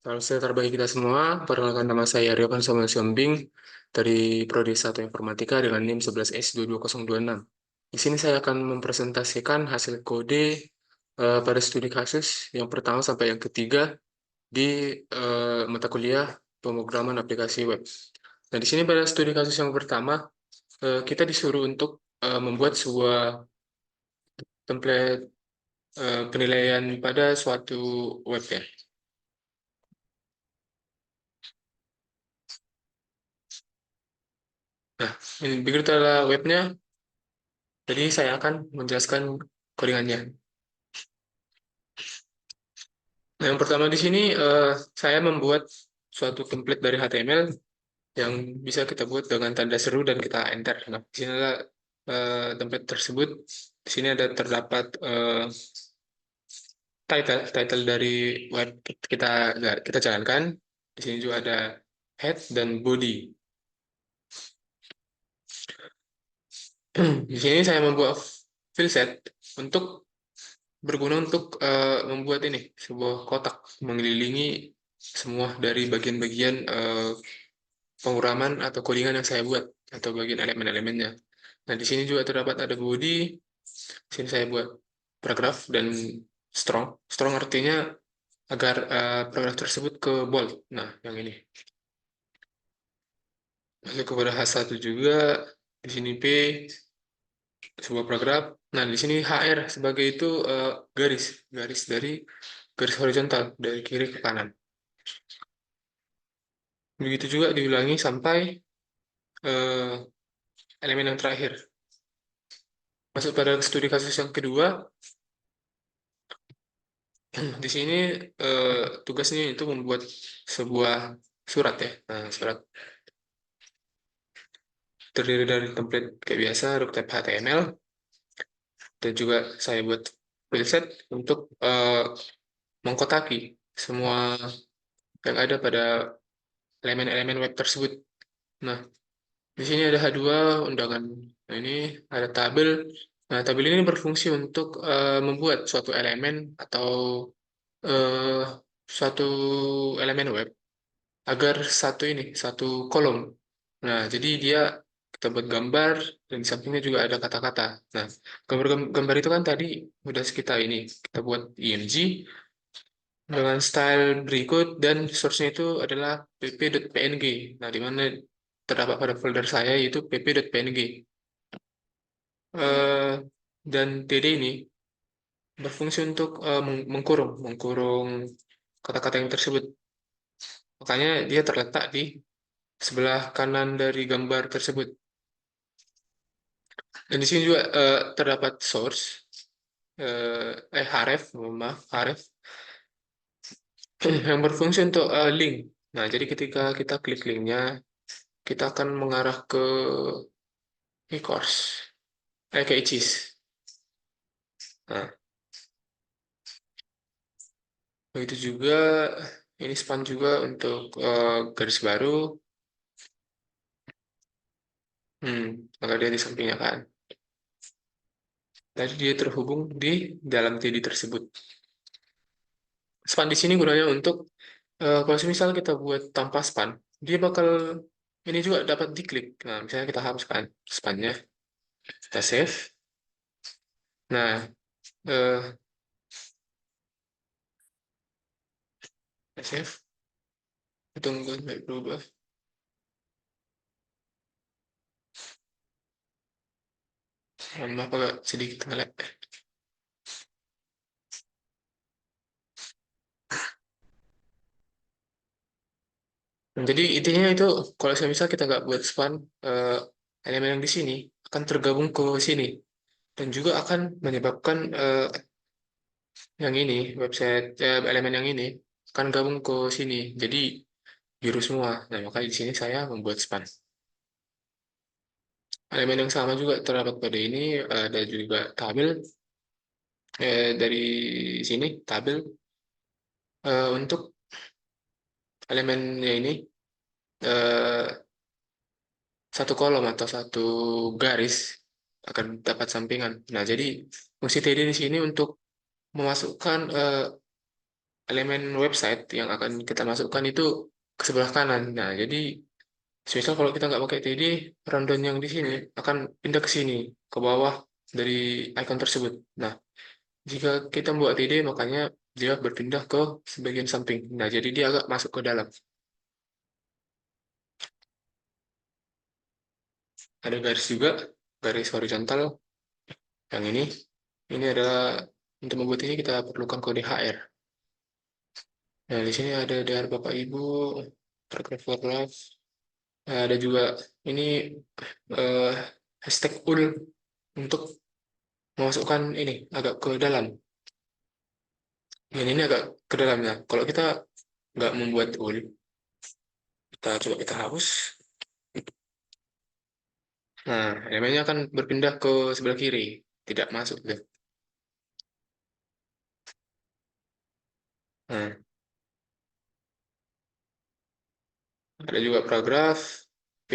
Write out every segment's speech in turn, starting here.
Salam sejahtera bagi kita semua. Perkenalkan, nama saya Ryokan Samuel Siombing dari Prodi 1 Informatika dengan NIM 11S22026. Di sini saya akan mempresentasikan hasil kode pada studi kasus yang pertama sampai yang ketiga di mata kuliah pemrograman aplikasi web. Nah, di sini pada studi kasus yang pertama, kita disuruh untuk membuat sebuah template penilaian pada suatu web ya. Nah, ini begitu adalah webnya. Jadi saya akan menjelaskan codingannya. Nah, yang pertama di sini saya membuat suatu template dari HTML yang bisa kita buat dengan tanda seru dan kita enter. Nah, di sini adalah template tersebut. Di sini ada terdapat title dari web kita kita jalankan. Di sini juga ada head dan body. Di sini saya membuat fill set untuk berguna untuk membuat ini sebuah kotak mengelilingi semua dari bagian-bagian penguraman atau codingan yang saya buat atau bagian elemen-elemennya. Nah, di sini juga terdapat ada body. Di sini saya buat paragraf dan strong. Strong artinya agar paragraf tersebut ke bold. Nah, yang ini. Masuk kepada H1 juga. Di sini P sebuah paragraf. Nah, di sini HR sebagai itu garis, garis dari garis horizontal dari kiri ke kanan. Begitu juga diulangi sampai eh, elemen yang terakhir. Masuk pada studi kasus yang kedua, di sini tugasnya itu membuat sebuah surat ya. Nah, surat terdiri dari template kayak biasa, Rooktop HTML, dan juga saya buat preset untuk mengkotaki semua yang ada pada elemen-elemen web tersebut. Nah, di sini ada H2 undangan. Nah, ini ada tabel. Nah, tabel ini berfungsi untuk membuat suatu elemen atau eh, suatu elemen web agar satu kolom. Nah, jadi dia kita buat gambar dan di sampingnya juga ada kata-kata. Nah, gambar itu kan tadi udah kita ini kita buat img dengan style berikut dan source-nya itu adalah pp.png. Nah, di mana terdapat pada folder saya yaitu pp.png. Eh, dan TD ini berfungsi untuk mengkurung kata-kata yang tersebut. Makanya dia terletak di sebelah kanan dari gambar tersebut. Dan di sini juga terdapat source, href, maaf, href, yang berfungsi untuk link. Nah, jadi ketika kita klik linknya, kita akan mengarah ke e-course, ke e-cheese. Nah, begitu juga ini span juga untuk garis baru. Maka dia di sampingnya kan. Tadi dia terhubung di dalam TD tersebut. Span di sini gunanya untuk kalau misal kita buat tanpa span, dia bakal ini juga dapat diklik. Nah, misalnya kita hapuskan spannya, kita save. Nah, eh, kita save. Tunggu sampai berubah. Maaf agak sedikit ngelek. Nah, jadi intinya itu kalau misal kita nggak buat span, eh, elemen yang di sini akan tergabung ke sini dan juga akan menyebabkan yang ini website elemen yang ini akan gabung ke sini. Jadi biru semua. Nah, makanya di sini saya membuat span. Elemen yang sama juga terdapat pada ini, ada juga tabel dari sini, tabel untuk elemennya ini eh, satu kolom atau satu garis akan dapat sampingan. Nah, jadi fungsi TD di sini untuk memasukkan elemen website yang akan kita masukkan itu ke sebelah kanan. Nah, jadi misal kalau kita nggak pakai TD, rundown yang di sini akan pindah ke sini, ke bawah dari icon tersebut. Nah, jika kita membuat TD, makanya dia berpindah ke sebagian samping. Nah, jadi dia agak masuk ke dalam. Ada garis juga, garis horizontal yang ini. Ini adalah untuk membuat ini kita perlukan kode HR. Nah, di sini ada dari Bapak Ibu, paragraf for life. Nah, ada juga ini eh, hashtag ul untuk memasukkan ini agak ke dalam. Dan ini agak ke dalamnya. Kalau kita nggak membuat ul, kita coba kita hapus. Nah, elemennya akan berpindah ke sebelah kiri, tidak masuk gitu. Nah, ada juga paragraf P,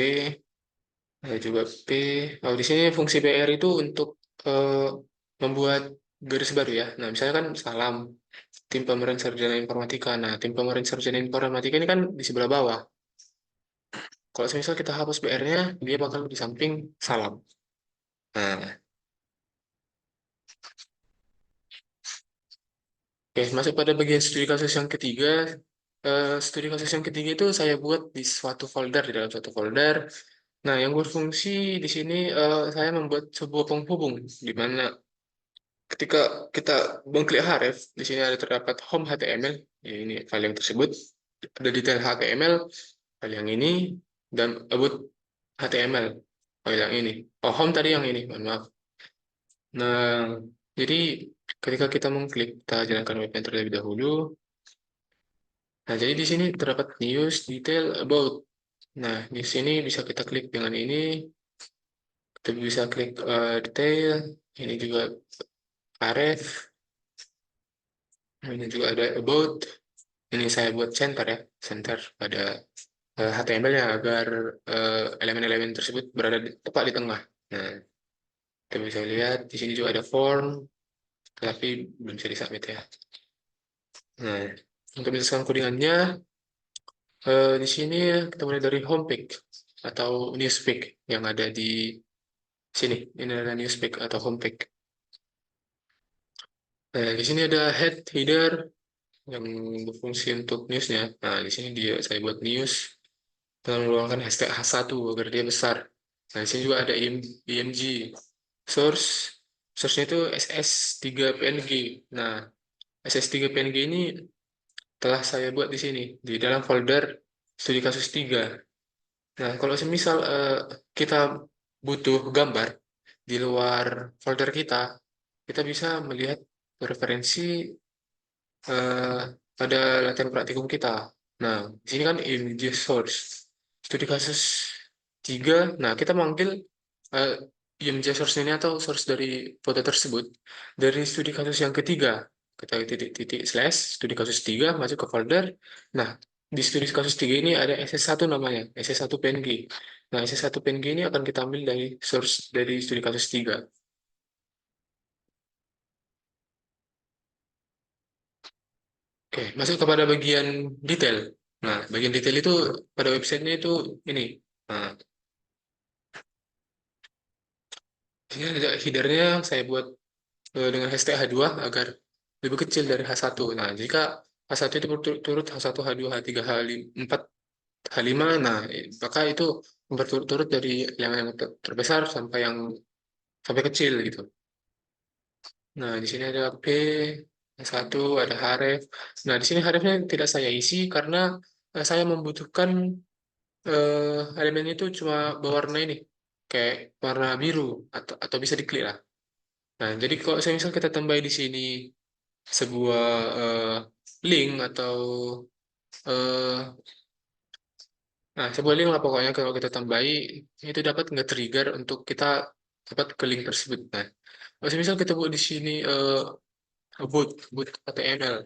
ada juga P. Oh, di sini fungsi PR itu untuk eh, membuat garis baru ya. Nah, misalnya kan salam tim pemeran sarjana informatika. Nah, tim pemeran sarjana informatika ini kan di sebelah bawah. Kalau misal kita hapus PR-nya, dia bakal di samping salam. Nah, oke, masuk pada bagian studi kasus yang ketiga. Studi kasus yang ketiga itu saya buat di suatu folder, di dalam suatu folder. Nah, yang berfungsi di sini saya membuat sebuah penghubung, di mana ketika kita mengklik href, di sini ada terdapat home HTML, ya, ini file yang tersebut, ada detail HTML, file yang ini, dan about HTML, file yang ini. Oh, home tadi yang ini, mohon maaf. Nah, jadi ketika kita mengklik, kita jalankan webnya terlebih dahulu. Nah, jadi di sini terdapat news, detail, about. Nah, di sini bisa kita klik dengan ini, kita bisa klik detail, ini juga href, ini juga ada about. Ini saya buat center ya, center pada HTML-nya agar elemen-elemen tersebut berada tepat di tengah. Nah, kita bisa lihat di sini juga ada form, tapi belum bisa disubmit ya. Nah, untuk menjelaskan codingannya, di sini kita mulai dari home page atau news page yang ada di sini. Ini adalah news page atau home page. Nah, di sini ada head, header yang berfungsi untuk newsnya. Nah, di sini dia saya buat news dengan menggunakan hashtag H1 agar dia besar. Nah, di sini juga ada IMG source. Source-nya itu SS3PNG. Nah, SS3PNG ini telah saya buat di sini di dalam folder studi kasus 3. Nah, kalau semisal kita butuh gambar di luar folder kita bisa melihat referensi eh, pada latihan praktikum kita. Nah, di sini kan image source. Studi kasus 3. Nah, kita manggil eh, image source ini atau source dari foto tersebut dari studi kasus yang ketiga. Kita titik-titik slash studi kasus 3 masuk ke folder. Nah, di studi kasus 3 ini ada SS1 namanya, SS1 PNG. Nah, SS1 PNG ini akan kita ambil dari source dari studi kasus 3. Oke, masuk kepada bagian detail. Nah, bagian detail itu pada websitenya itu ini. Nah, di sini ada headernya saya buat dengan hashtag H2 agar lebih kecil dari H1. Nah, jika H1 itu berturut-turut H1, H2, H3, H4, H5, nah, maka itu berturut-turut dari yang terbesar sampai kecil gitu. Nah, di sini ada P, satu, ada href. Nah, di sini hrefnya tidak saya isi karena saya membutuhkan elemen itu cuma berwarna ini, kayak warna biru atau bisa diklik lah. Nah, jadi kalau saya misal kita tambah di sini sebuah link atau eh, nah sebuah link lah pokoknya kalau kita tambahi itu dapat nggak trigger untuk kita dapat ke link tersebut. Nah, kalau misal kita buat di sini boot HTML.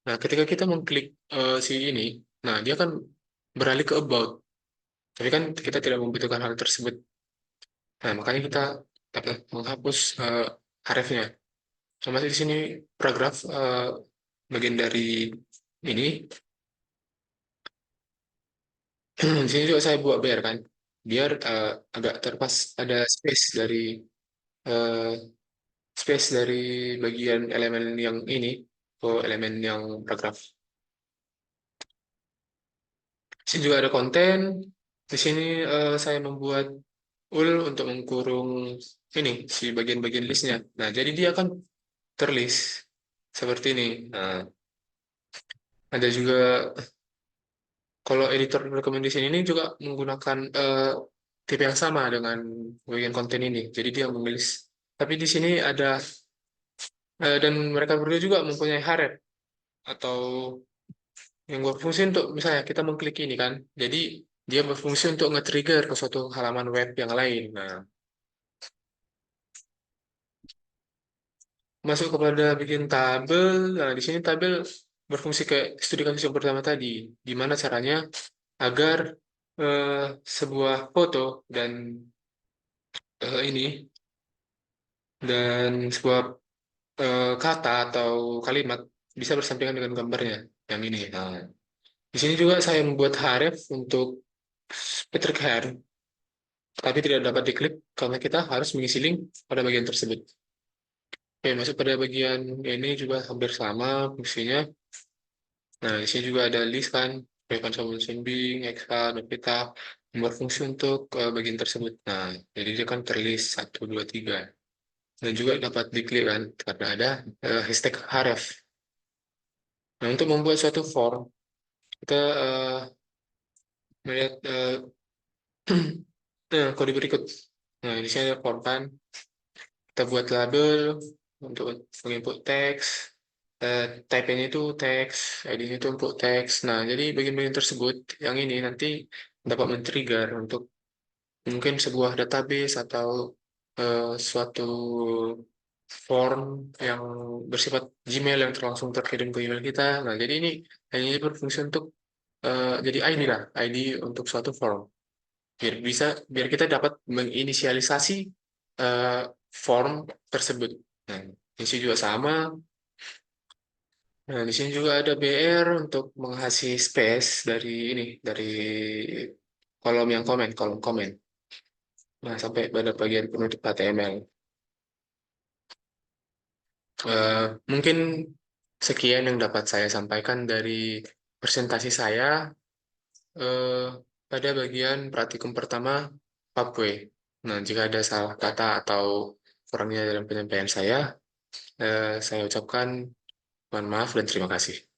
Nah, ketika kita mengklik si ini, nah dia akan beralih ke about. Tapi kan kita tidak membutuhkan hal tersebut. Nah, makanya kita dapat menghapus hrefnya. Sama di sini paragraf bagian dari ini. Di sini juga saya buat biar kan, biar agak terpas ada eh, space dari bagian elemen yang ini ke elemen yang paragraf. Di sini juga ada konten. Di sini saya membuat untuk mengkurung ini si bagian-bagian listnya. Nah, jadi dia akan terlist seperti ini. Nah, ada juga kalau editor recommendation ini juga menggunakan tipe yang sama dengan bagian konten ini. Jadi dia menulis. Tapi di sini ada dan mereka berdua juga mempunyai harep atau yang berfungsi untuk misalnya kita mengklik ini kan. Jadi dia berfungsi untuk nge-trigger ke suatu halaman web yang lain. Nah, masuk kepada bikin tabel. Nah, di sini tabel berfungsi kayak studi kasus yang pertama tadi. Gimana caranya agar eh, sebuah foto dan ini dan sebuah kata atau kalimat bisa bersampingan dengan gambarnya yang ini. Nah, di sini juga saya membuat href untuk Patrick Hair, tapi tidak dapat diklik karena kita harus mengisi link pada bagian tersebut. Oke, masuk pada bagian ini juga hampir sama fungsinya. Nah, di sini juga ada list kan, Revan Solution Bing, Excel, dan kita membuat fungsi untuk bagian tersebut. Nah, jadi dia kan terlist 1, 2, 3. Dan juga dapat diklik kan, karena ada hashtag href. Nah, untuk membuat suatu form, kita melihat kode berikut. Nah, di sini ada form kan, kita buat label untuk menginput teks, type-nya itu teks, ID-nya itu untuk teks. Nah, jadi bagian-bagian tersebut yang ini nanti dapat men-trigger untuk mungkin sebuah database atau suatu form yang bersifat Gmail yang langsung terkirim ke email kita. Nah, jadi ini hanya berfungsi untuk jadi ID lah, ID untuk suatu form. Biar kita dapat menginisialisasi eh, form tersebut. Nah, di sini juga sama. Nah, di sini juga ada BR untuk mengasih space dari ini, dari kolom komen. Nah, sampai pada bagian penutup HTML. Eh, Mungkin sekian yang dapat saya sampaikan dari presentasi saya eh, pada bagian praktikum pertama Papue. Nah, jika ada salah kata atau kurangnya dalam penyampaian saya ucapkan mohon maaf dan terima kasih.